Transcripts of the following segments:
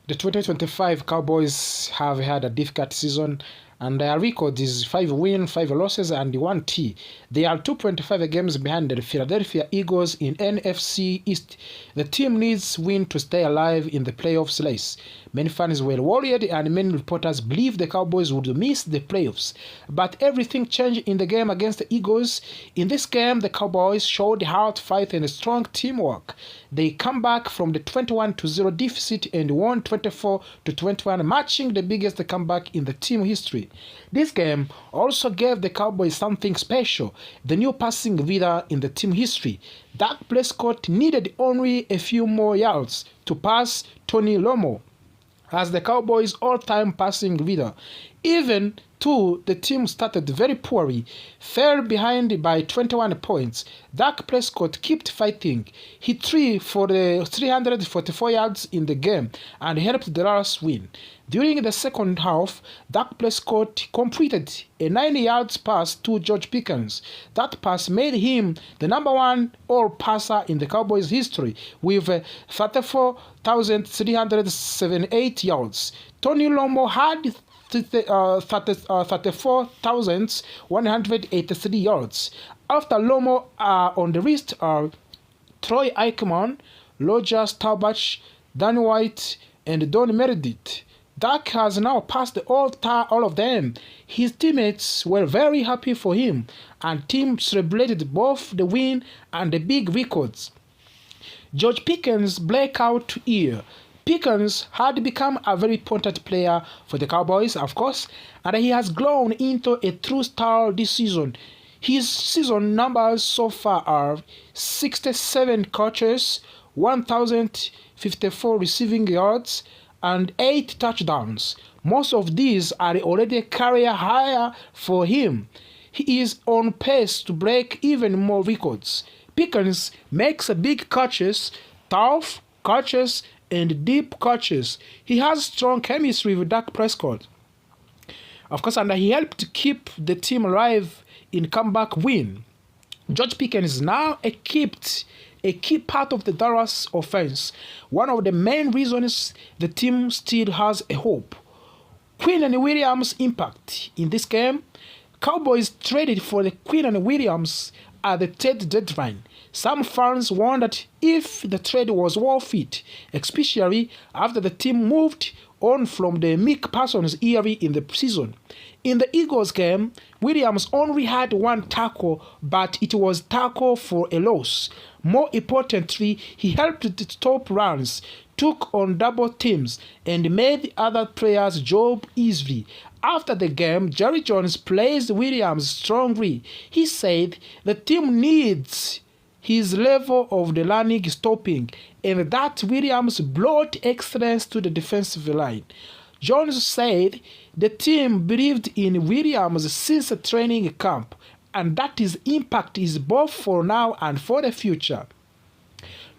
The 2025 Cowboys have had a difficult season, and their record is 5 wins, 5 losses, and 1 T. They are 2.5 games behind the Philadelphia Eagles in NFC East. The team needs win to stay alive in the playoffs race. Many fans were worried, and many reporters believed the Cowboys would miss the playoffs. But everything changed in the game against the Eagles. In this game, the Cowboys showed hard fight and strong teamwork. They come back from the 21-0 deficit and won 24-21, matching the biggest comeback in the team history. This game also gave the Cowboys something special, the new passing leader in the team history. Dak Prescott needed only a few more yards to pass Tony Romo as the Cowboys' all-time passing leader. Even though the team started very poorly, fell behind by 21 points, Dak Prescott kept fighting. He threw for the 344 yards in the game and helped the Dallas win. During the second half, Dak Prescott completed a 90-yard pass to George Pickens. That pass made him the #1 all-passer in the Cowboys' history with 34,378 yards. Tony Romo had 34,183 yards. After Romo on the list are Troy Aikman, Roger Staubach, Dan White, and Don Meredith. Dak has now passed all of them. His teammates were very happy for him, and team celebrated both the win and the big records. George Pickens' breakout year. Pickens had become a very important player for the Cowboys, of course, and he has grown into a true star this season. His season numbers so far are 67 catches, 1,054 receiving yards, and 8 touchdowns. Most of these are already career high for him. He is on pace to break even more records. Pickens makes big catches, tough catches, and deep catches. He has strong chemistry with Dak Prescott, of course, and he helped keep the team alive in comeback win. George Pickens is now a key part of the Dallas offense, one of the main reasons the team still has a hope. Quinn and Williams' impact in this game. Cowboys traded for the Quinn and Williams at the trade deadline. Some fans wondered if the trade was worth it, especially after the team moved on from the Mick Parsons era in the season. In the Eagles game, Williams only had 1 tackle, but it was tackle for a loss. More importantly, he helped to stop runs, took on double teams, and made other players' job easy. After the game, Jerry Jones praised Williams strongly. He said the team needs his level of the learning stopping, and that Williams brought excellence to the defensive line. Jones said the team believed in Williams since the training camp, and that his impact is both for now and for the future.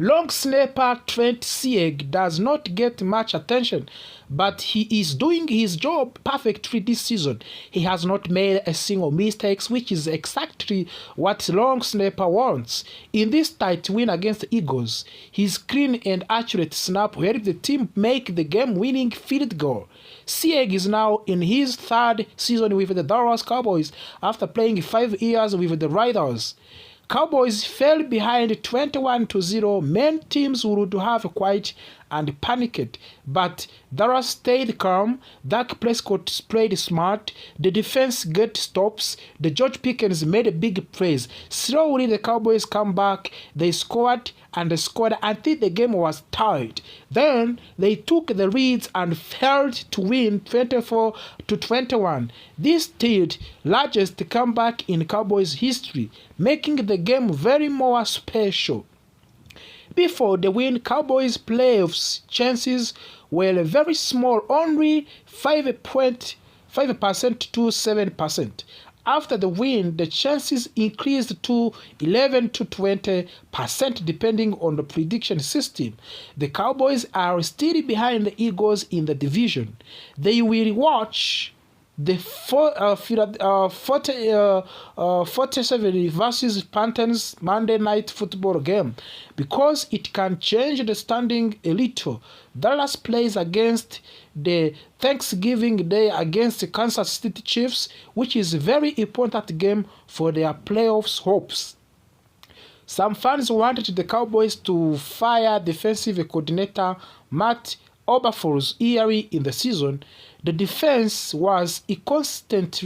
Long snapper Trent Sieg does not get much attention, but he is doing his job perfectly this season. He has not made a single mistake, which is exactly what long snapper wants. In this tight win against the Eagles, his clean and accurate snap helped the team make the game-winning field goal. Sieg is now in his 3rd season with the Dallas Cowboys after playing 5 years with the Raiders. Cowboys fell behind 21-0. Many teams would have quite and panicked, but Dallas stayed calm. Dak Prescott played smart. The defense got stops. The George Pickens made big plays. Slowly the Cowboys come back. They scored and they scored until the game was tied. Then they took the leads and failed to win 24-21. This third largest comeback in Cowboys history, making the game very more special. Before the win, Cowboys' playoffs chances were very small, only 5% to 7%. After the win, the chances increased to 11 to 20% depending on the prediction system. The Cowboys are still behind the Eagles in the division. They will watch the 47 versus Panthers Monday Night Football game because it can change the standing a little. Dallas plays against the Thanksgiving Day against the Kansas City Chiefs, which is a very important game for their playoffs hopes. Some fans wanted the Cowboys to fire defensive coordinator Matt Eberflus early in the season. The defense was inconsistent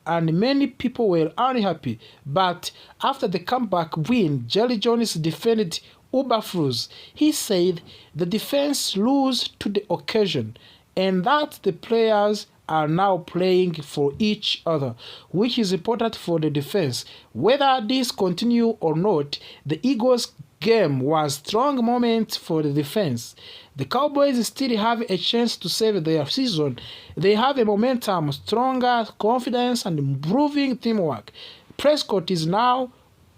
and many people were unhappy, but after the comeback win, Jerry Jones defended Eberflus. He said the defense rose to the occasion and that the players are now playing for each other, which is important for the defense. Whether this continue or not, the Eagles game was a strong moment for the defense. The Cowboys still have a chance to save their season. They have a momentum, stronger confidence, and improving teamwork. Prescott is now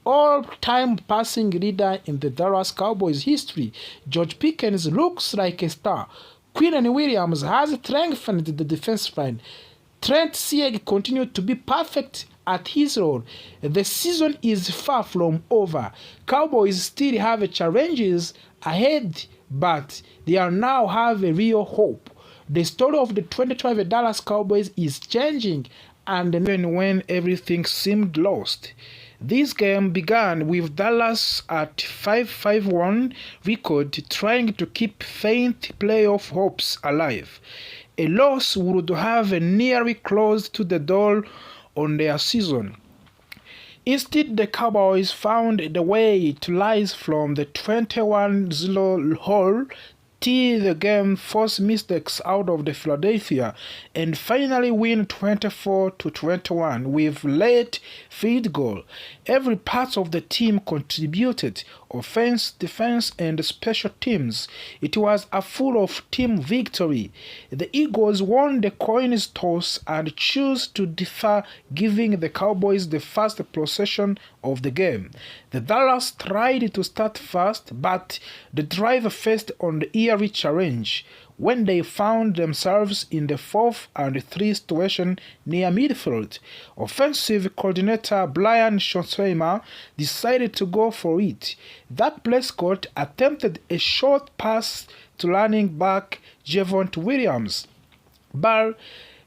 all-time passing leader in the Dallas Cowboys history. George Pickens looks like a star. Quinn Williams has strengthened the defense line. Trent Sieg continued to be perfect at his role. The season is far from over. Cowboys still have challenges ahead, but they are now have a real hope. The story of the 2012 Dallas Cowboys is changing, and even when everything seemed lost. This game began with Dallas at 5-1 record, trying to keep faint playoff hopes alive. A loss would have nearly closed to the door on their season. Instead, the Cowboys found the way to rise from the 21-0 hole till the game forced mistakes out of the Philadelphia and finally win 24-21 with late field goal. Every part of the team contributed, offense, defense, and special teams. It was a full of team victory. The Eagles won the coin toss and chose to defer, giving the Cowboys the first possession of the game. The Dallas tried to start fast, but the drive faced on the eerie challenge when they found themselves in the 4th and 3 situation near midfield. Offensive coordinator Brian Schottenheimer decided to go for it. Dak Prescott attempted a short pass to running back Javonte Williams, but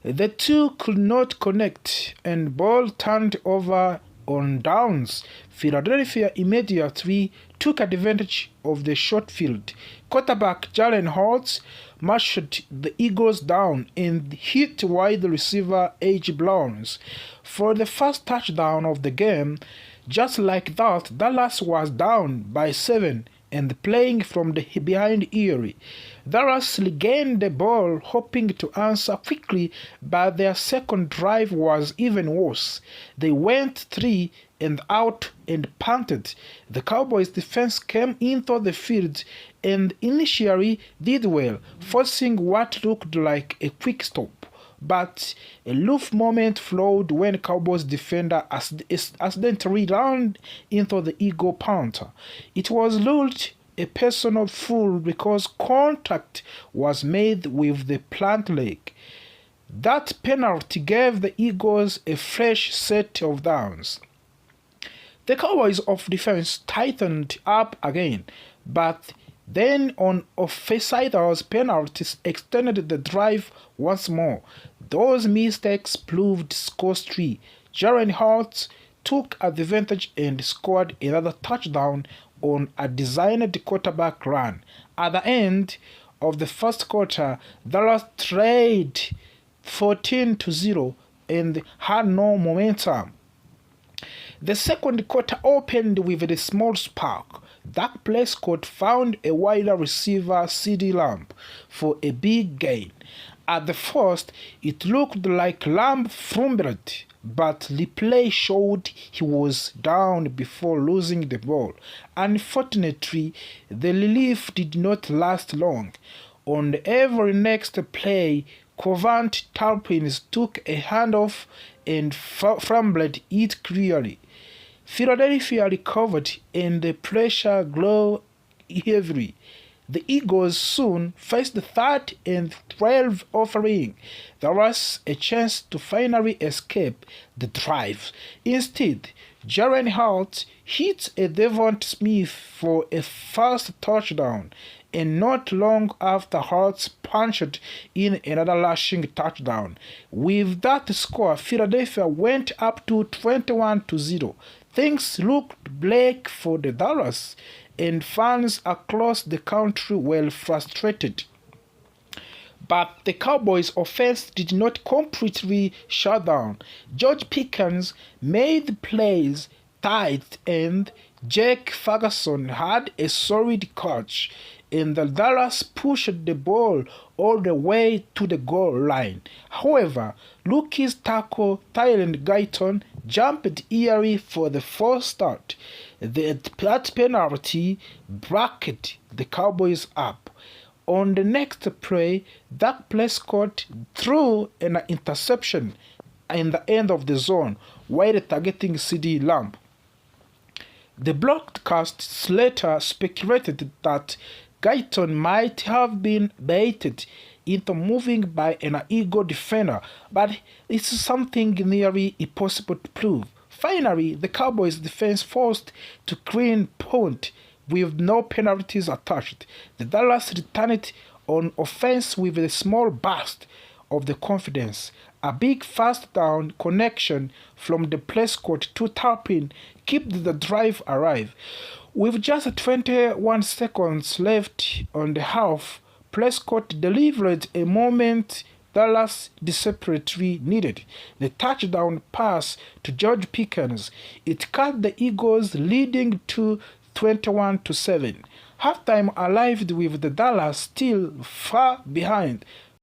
the two could not connect and ball turned over on downs. Philadelphia immediately took advantage of the short field. Quarterback Jalen Hurts marched the Eagles down and hit wide receiver A.J. Browns for the first touchdown of the game. Just like that, Dallas was down by 7 and playing from the behind early. Dallas regained the ball, hoping to answer quickly, but their second drive was even worse. They went 3 and out and punted. The Cowboys defense came into the field and initially did well, forcing what looked like a quick stop. But a loose moment flowed when Cowboys defender accidentally ran into the Eagle punter. It was ruled a personal foul because contact was made with the plant leg. That penalty gave the Eagles a fresh set of downs. The Cowboys of defense tightened up again, but then on offside penalties extended the drive once more. Those mistakes proved costly. Jalen Hurts took advantage and scored another touchdown on a designed quarterback run. At the end of the first quarter, Dallas trailed 14-0 and had no momentum. The second quarter opened with a small spark. Dak Prescott found a wide receiver CeeDee Lamb for a big gain. At the first, it looked like Lamb fumbled, but replay showed he was down before losing the ball. Unfortunately, the relief did not last long. On every next play, Covant Turpins took a handoff and fumbled it clearly. Philadelphia recovered and the pressure grew heavily. The Eagles soon faced the 3rd and 12, offering Dallas a chance to finally escape the drive. Instead, Jaren Hart hit a Devon Smith for a first touchdown, and not long after Hart punched in another rushing touchdown. With that score, Philadelphia went up to 21-0. Things looked bleak for the Dallas, and fans across the country were frustrated. But the Cowboys' offense did not completely shut down. George Pickens made plays tight, and Jake Ferguson had a solid catch, and the Dallas pushed the ball all the way to the goal line. However, rookie tackle Tylen Guyton jumped early for the false start. That penalty bracket the Cowboys up. On the next play, Dak Prescott threw an interception in the end of the zone while targeting CeeDee Lamb. The broadcast later speculated that Guyton might have been baited into moving by an Eagle defender, but it's something nearly impossible to prove. Finally, the Cowboys defense forced to clean punt with no penalties attached. The Dallas returned on offense with a small burst of the confidence. A big first down connection from the Prescott to Turpin kept the drive alive. With just 21 seconds left on the half, Prescott delivered a moment Dallas desperately needed. The touchdown pass to George Pickens. It cut the Eagles leading to 21-7. Halftime arrived with the Dallas still far behind,